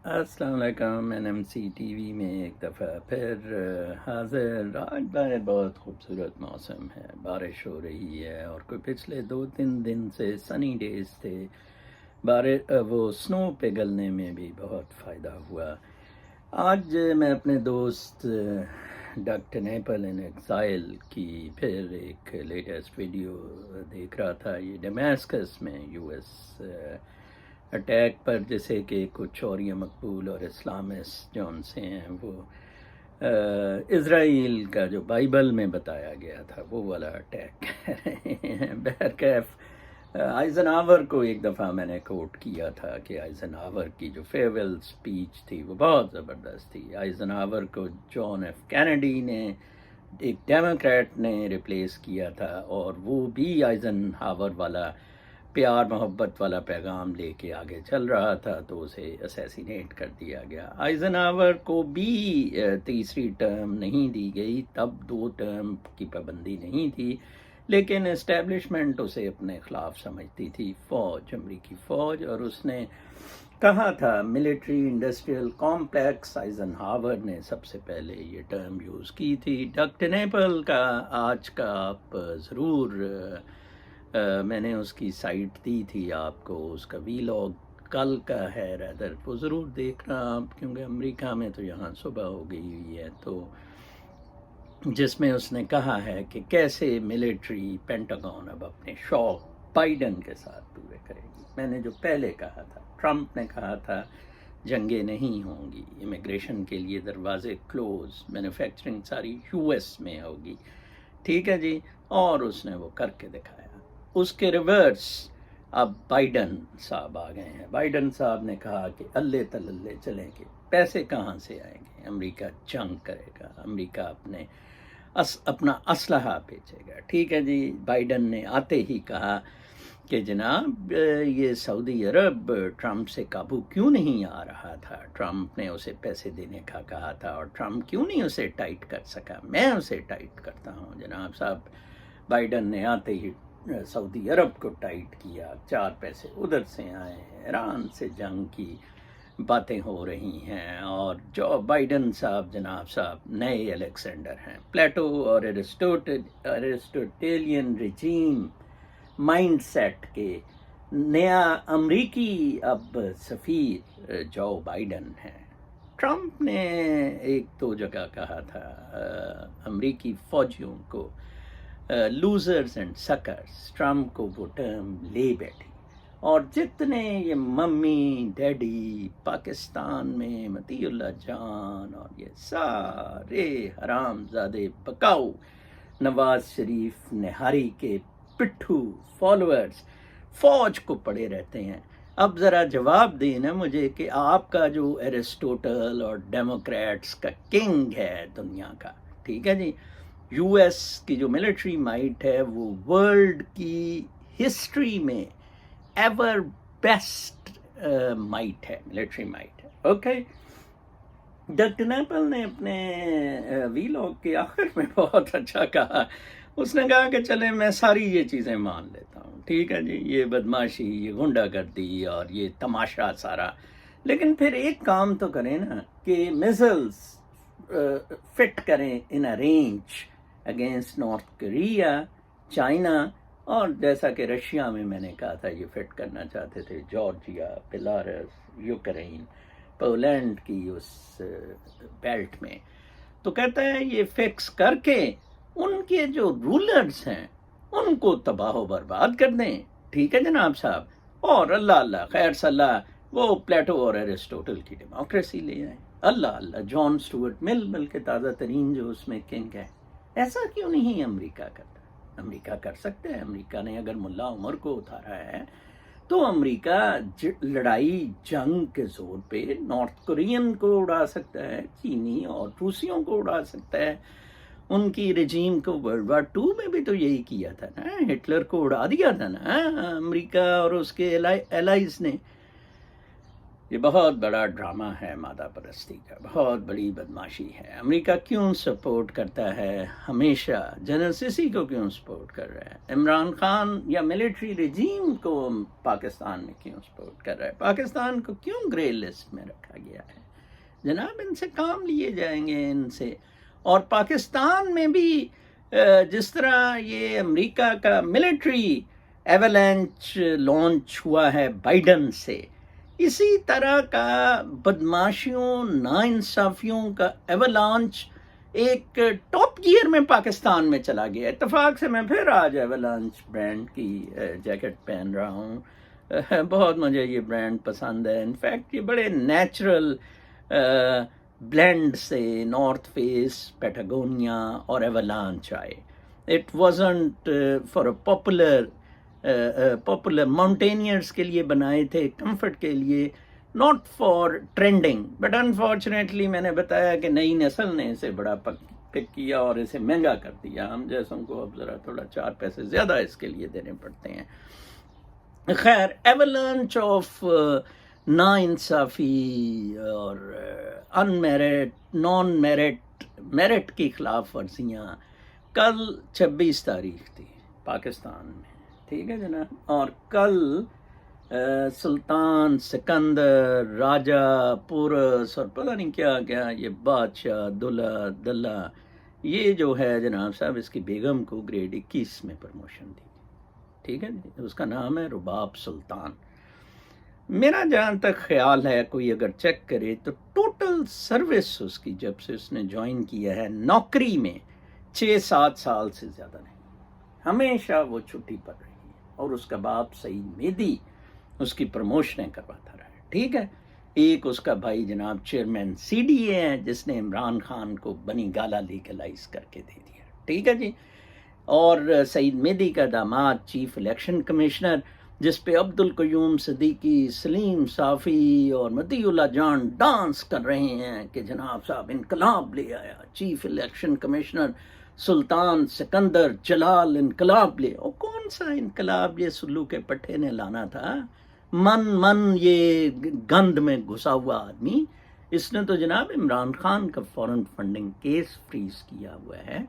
السلام علیکم NMC TV میں ایک دفعہ پھر حاضر. آج بہت خوبصورت موسم ہے, بارش ہو رہی ہے اور کوئی پچھلے 2-3 دن سے سنی ڈیز تھے. وہ سنو پگھلنے میں بھی بہت فائدہ ہوا. آج میں اپنے دوست ڈاکٹر نیپل ان ایگزائل کی پھر ایک لیٹسٹ ویڈیو دیکھ رہا تھا. یہ ڈمیسکس میں US اٹیک پر, جیسے کہ کچھ شوریہ مقبول اور اسلامسٹ جون سے ہیں وہ اسرائیل کا جو بائبل میں بتایا گیا تھا وہ والا اٹیک کر رہے ہیں. بہرکیف آئزن آور کو ایک دفعہ میں نے کوٹ کیا تھا کہ آئزن آور کی جو فیئرویل اسپیچ تھی وہ بہت زبردست تھی. آئزن آور کو جان ایف کینیڈی نے, ایک ڈیموکریٹ نے ریپلیس کیا تھا, اور وہ بھی آئزن آور والا پیار محبت والا پیغام لے کے آگے چل رہا تھا, تو اسے اسیسینیٹ کر دیا گیا. آئزن آور کو بھی تیسری ٹرم نہیں دی گئی, تب 2 ٹرم کی پابندی نہیں تھی, لیکن اسٹیبلشمنٹ اسے اپنے خلاف سمجھتی تھی, فوج, امریکی فوج. اور اس نے کہا تھا ملٹری انڈسٹریل کمپلیکس. آئزن ہاور نے سب سے پہلے یہ ٹرم یوز کی تھی. ڈاکٹر نیپل کا آج کا آپ ضرور میں نے اس کی سائٹ دی تھی آپ کو, اس کا ویلاگ کل کا ہے ریدر, وہ ضرور دیکھنا آپ, کیونکہ امریکہ میں تو یہاں صبح ہو گئی ہوئی ہے. تو جس میں اس نے کہا ہے کہ کیسے ملٹری پینٹاگون اب اپنے شوق بائیڈن کے ساتھ پورے کرے گی. میں نے جو پہلے کہا تھا, ٹرمپ نے کہا تھا جنگیں نہیں ہوں گی, امیگریشن کے لیے دروازے کلوز, مینوفیکچرنگ ساری US میں ہوگی, ٹھیک ہے جی, اور اس نے وہ کر کے دکھایا. اس کے ریورس اب بائیڈن صاحب آ گئے ہیں. بائیڈن صاحب نے کہا کہ اللہ تللے چلیں گے, پیسے کہاں سے آئیں گے, امریکہ جنگ کرے گا, امریکہ اپنا اسلحہ بیچے گا, ٹھیک ہے جی. بائیڈن نے آتے ہی کہا کہ جناب یہ سعودی عرب ٹرمپ سے قابو کیوں نہیں آ رہا تھا, ٹرمپ نے اسے پیسے دینے کا کہا تھا, اور ٹرمپ کیوں نہیں اسے ٹائٹ کر سکا, میں اسے ٹائٹ کرتا ہوں. جناب صاحب بائیڈن نے آتے ہی سعودی عرب کو ٹائٹ کیا, 4 پیسے ادھر سے آئے, ایران سے جنگ کی باتیں ہو رہی ہیں, اور جو بائیڈن صاحب جناب صاحب نئے الیگزینڈر ہیں. پلیٹو اور ایرسٹوٹیلین ریجیم مائنڈ سیٹ کے نیا امریکی اب سفیر جو بائیڈن ہیں. ٹرمپ نے 1-2 جگہ کہا تھا امریکی فوجیوں کو لوزرز اینڈ سکرز, ٹرمپ کو وہ ٹرم لے بیٹھی, اور جتنے یہ ممی ڈیڈی پاکستان میں مطیع اللہ جان اور یہ سارے حرام زادے بکاؤ نواز شریف نہاری کے پٹھو فالوورز فوج کو پڑے رہتے ہیں, اب ذرا جواب دیں نا مجھے کہ آپ کا جو ایرسٹوٹل اور ڈیموکریٹس کا کنگ ہے دنیا کا, ٹھیک ہے جی, US کی جو ملٹری مائٹ ہے وہ ورلڈ کی ہسٹری میں ایور بیسٹ مائٹ ہے, ملٹری مائٹ ہے, اوکے. ڈاکٹر نیپل نے اپنے ویلاگ کے آخر میں بہت اچھا کہا. اس نے کہا کہ چلیں میں ساری یہ چیزیں مان لیتا ہوں, ٹھیک ہے جی, یہ بدماشی, یہ غنڈہ گردی اور یہ تماشا سارا, لیکن پھر ایک کام تو کریں نا کہ میزلز فٹ کریں in a range against North Korea, China, اور جیسا کہ رشیا میں نے کہا تھا یہ فٹ کرنا چاہتے تھے جارجیا, بیلاروس, یوکرین, پولینڈ کی اس بیلٹ میں. تو کہتا ہے یہ فکس کر کے ان کے جو رولرز ہیں ان کو تباہ و برباد کر دیں, ٹھیک ہے جناب صاحب, اور اللہ خیر صلاح وہ پلیٹو اور ایرسٹوٹل کی ڈیموکریسی لے آئیں. اللہ جان سٹورٹ مل کے تازہ ترین جو اس میں کنگ ہے. ایسا کیوں نہیں امریکہ کرتا؟ امریکہ کر سکتا ہے. امریکہ نے اگر ملا عمر کو اتارا ہے تو امریکہ لڑائی جنگ کے زور پہ نارتھ کورین کو اڑا سکتا ہے, چینی اور روسیوں کو اڑا سکتا ہے. ان کی رجیم کو World War II میں بھی تو یہی کیا تھا نا, ہٹلر کو اڑا دیا تھا نا امریکہ اور اس کے الائز نے. یہ بہت بڑا ڈرامہ ہے مادہ پرستی کا، بہت بڑی بدماشی ہے۔ امریکہ کیوں سپورٹ کرتا ہے ہمیشہ؟ جنرل سیسی کو کیوں سپورٹ کر رہا ہے؟ عمران خان یا ملٹری رجیم کو پاکستان میں کیوں سپورٹ کر رہا ہے؟ پاکستان کو کیوں گرے لسٹ میں رکھا گیا ہے؟ جناب ان سے کام لیے جائیں گے، ان سے۔ اور پاکستان میں بھی جس طرح یہ امریکہ کا ملٹری ایولنچ لانچ ہوا ہے بائیڈن سے، اسی طرح کا بدماشیوں ناانصافیوں کا ایولانچ ایک ٹاپ گیئر میں پاکستان میں چلا گیا۔ اتفاق سے میں پھر آج ایولانچ برانڈ کی جیکٹ پہن رہا ہوں، بہت مجھے یہ برانڈ پسند ہے۔ انفیکٹ یہ بڑے نیچرل بلینڈ سے نارتھ فیس، پیٹاگونیا اور ایولانچ آئے۔ It wasn't for a popular mountaineers کے لیے بنائے تھے، کمفرٹ کے لیے، not for trending. But unfortunately میں نے بتایا کہ نئی نسل نے اسے بڑا پک کیا اور اسے مہنگا کر دیا۔ ہم جیسوں کو اب ذرا تھوڑا 4 پیسے زیادہ اس کے لیے دینے پڑتے ہیں۔ خیر، ایولانچ آف نا انصافی اور نان میرٹ کی خلاف ورزیاں کل 26 تاریخ تھی پاکستان میں، ٹھیک ہے جناب۔ اور کل سلطان سکندر، راجہ پورس اور پتہ نہیں کیا کیا، یہ بادشاہ دلہ یہ جو ہے جناب صاحب، اس کی بیگم کو گریڈ 21 میں پروموشن دی، ٹھیک ہے جی۔ اس کا نام ہے رباب سلطان۔ میرا جہاں تک خیال ہے، کوئی اگر چیک کرے تو ٹوٹل سروس اس کی جب سے اس نے جوائن کیا ہے نوکری میں 6-7 سال سے زیادہ نہیں، ہمیشہ وہ چھٹی پر رہی ہے۔ اور اس کا باپ سعید میدی اس کی پروموشنیں کرواتا رہا ہے، ٹھیک ہے۔ ایک اس کا بھائی جناب چیئرمین سی ڈی اے ہے، جس نے عمران خان کو بنی گالا لیگلائز کر کے دے دیا، ٹھیک ہے جی۔ اور سعید میدی کا داماد چیف الیکشن کمشنر، جس پہ عبد القیوم صدیقی، سلیم صافی اور مطیع اللہ جان ڈانس کر رہے ہیں کہ جناب صاحب انقلاب لے آیا، چیف الیکشن کمشنر سلطان سکندر جلال انقلاب لے۔ اور کون سا انقلاب یہ سلو کے پٹھے نے لانا تھا؟ من یہ گند میں گھسا ہوا آدمی، اس نے تو جناب عمران خان کا فورن فنڈنگ کیس فریز کیا ہوا ہے۔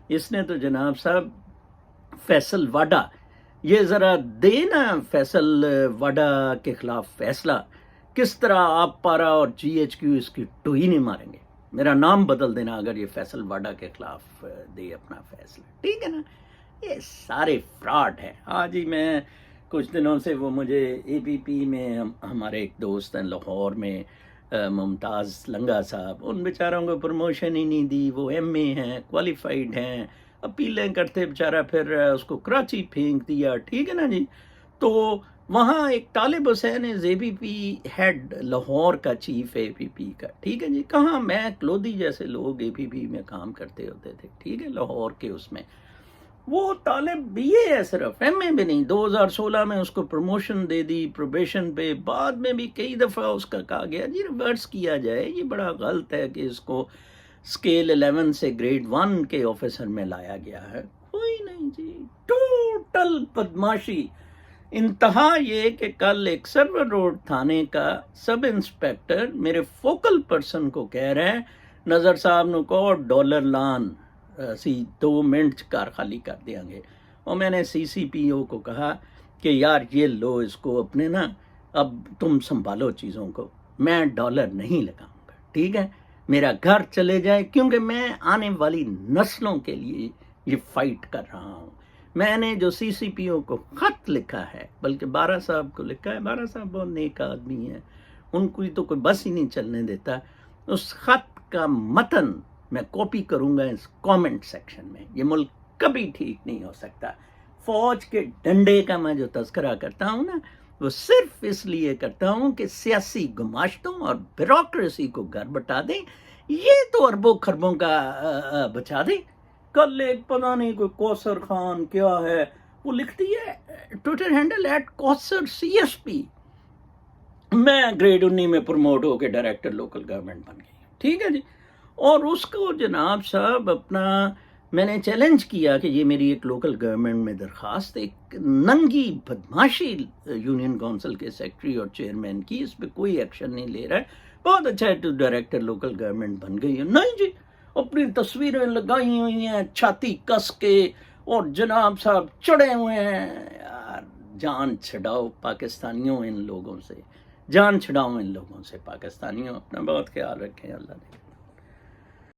اس نے تو جناب صاحب فیصل واڈا، یہ ذرا دینا فیصل واڈا کے خلاف فیصلہ، کس طرح آپ پارا اور جی ایچ کیو اس کی ٹوئی نہیں ماریں گے۔ میرا نام بدل دینا اگر یہ فیصل واڈا کے خلاف دے اپنا فیصلہ، ٹھیک ہے نا۔ یہ سارے فراڈ ہیں۔ آج ہی میں کچھ دنوں سے وہ مجھے اے پی پی میں ہمارے ایک دوست ہیں لاہور میں، ممتاز لنگا صاحب، ان بیچاروں کو پروموشن ہی نہیں دی، وہ ایم اے ہیں، کوالیفائڈ ہیں، اپیلیں کرتے بیچارہ پھر اس کو کراچی پھینک دیا، ٹھیک ہے نا جی۔ تو وہاں ایک طالب حسین اے پی پی ہیڈ لاہور کا، چیف اے پی پی کا، ٹھیک ہے جی۔ کہاں میں کلودی جیسے لوگ اے پی پی میں کام کرتے ہوتے تھے، ٹھیک ہے، لاہور کے اس میں۔ وہ طالب بی اے ہے صرف، ایم اے بھی نہیں۔ 2016 میں اس کو پروموشن دے دی پروبیشن پہ، بعد میں بھی کئی دفعہ اس کا کہا گیا جی ریورس کیا جائے، یہ بڑا غلط ہے کہ اس کو اسکیل 11 سے گریڈ 1 کے آفیسر میں لایا گیا ہے۔ کوئی نہیں جی، ٹوٹل بدماشی۔ انتہا یہ کہ کل ایک سرور روڈ تھانے کا سب انسپیکٹر میرے فوکل پرسن کو کہہ رہے ہیں نظر صاحب نو کو ڈالر لان سی 2 منٹ کار خالی کر دیں گے۔ اور میں نے سی سی پی او کو کہا کہ یار یہ لو اس کو اپنے نا، اب تم سنبھالو چیزوں کو، میں ڈالر نہیں لگاؤں گا، ٹھیک ہے، میرا گھر چلے جائے، کیونکہ میں آنے والی نسلوں کے لیے یہ فائٹ کر رہا ہوں۔ میں نے جو سی سی پی او کو خط لکھا ہے، بلکہ بارہ صاحب کو لکھا ہے، بارہ صاحب بہت نیک آدمی ہیں، ان کو تو کوئی بس ہی نہیں چلنے دیتا، اس خط کا متن میں کاپی کروں گا اس کامنٹ سیکشن میں۔ یہ ملک کبھی ٹھیک نہیں ہو سکتا۔ فوج کے ڈنڈے کا میں جو تذکرہ کرتا ہوں نا، وہ صرف اس لیے کرتا ہوں کہ سیاسی گماشتوں اور بیوروکریسی کو گھر بٹا دیں، یہ تو اربوں خربوں کا بچا دیں۔ کل ایک پتہ نہیں کوئی کوثر خان کیا ہے، وہ لکھتی ہے ٹویٹر ہینڈل @کوثر CSP، میں گریڈ 19 میں پروموٹ ہو کے ڈائریکٹر لوکل گورنمنٹ بن گئی، ٹھیک ہے جی۔ اور اس کو جناب صاحب اپنا میں نے چیلنج کیا کہ یہ میری ایک لوکل گورنمنٹ میں درخواست، ایک ننگی بدماشی یونین کونسل کے سیکرٹری اور چیئرمین کی، اس پہ کوئی ایکشن نہیں لے رہا ہے. بہت اچھا ہے تو ڈائریکٹر لوکل گورنمنٹ بن گئی ہے. نہیں جی، اپنی تصویریں لگائی ہوئی ہیں چھاتی کس کے، اور جناب صاحب چڑھے ہوئے ہیں. یار جان چھڑاؤ پاکستانیوں، ان لوگوں سے جان چھڑاؤ، ان لوگوں سے پاکستانیوں. اپنا بہت خیال رکھیں. اللہ نے